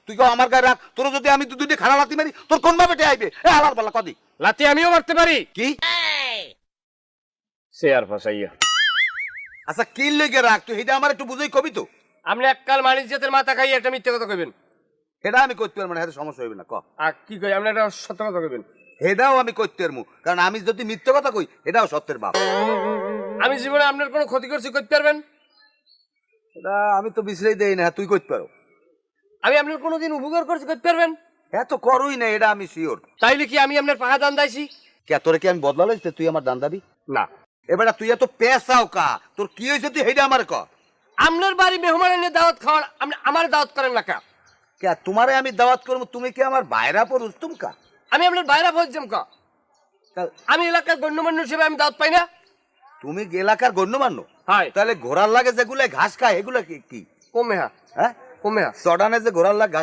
তুই কেউ আমার গায়ে রাখ, তোর যদি আমি দুইটা খারাপ লাতি মারি তোর কোন ভাবে আইবে? এ হালার পালা কদি লাতি আমিও মারতে পারি। কি? শেয়ার ফাসাইয়া আচ্ছা কি লেগে রাখ, তুই এটা আমার একটু বুঝেই কবি তো। আপনি এককাল মানিস জাতের মাথা খাইয়ে একটা মিথ্যে কথা কইবেন। এটা আমি করতে পারবো না, এটা সমস্যা হইবে না ক। আর কি কই আপনি একটা সত্য কথা কইবেন। এটাও আমি করতে পারবো, কারণ আমি যদি মিথ্যে কথা কই এটাও সত্যের বাপ। আমি জীবনে আপনার কোনো ক্ষতি করছি করতে পারবেন? এটা আমি তো বিশ্লেই দেই না, তুই করতে পারো। আমি আপনার কোনোদিন উপকার করছি করতে পারবেন? এত করুই না, এটা আমি শিওর। তাইলে কি আমি আপনার পাহা দান দাইছি? কে তোরে কি আমি বদলা লইছি তুই আমার দান দাবি? না। এবারে তুই এত পেশাও কা, তোর কি হয়েছে তুই হেডে আমার ক। আপনার বাড়ি মেহমান এনে দাওয়াত খাওয়ার আপনি আমার দাওয়াত করেন না কা? কে তোমারে আমি দাওয়াত করবো, তুমি কি আমার বাইরা পড়ুস তুমি কা? আমি আপনার বাইরে ভোজ্যম কা? আমি এলাকার গণ্যমান্য হিসেবে আমি দাওয়াত পাই না? তুমি এলাকার গণ্যমান্য? হাই তাহলে ঘোড়ার লাগে যেগুলো ঘাস খায় এগুলো কি? কমে হা হ্যাঁ কমে হা সডানে যে ঘোড়ার লাগে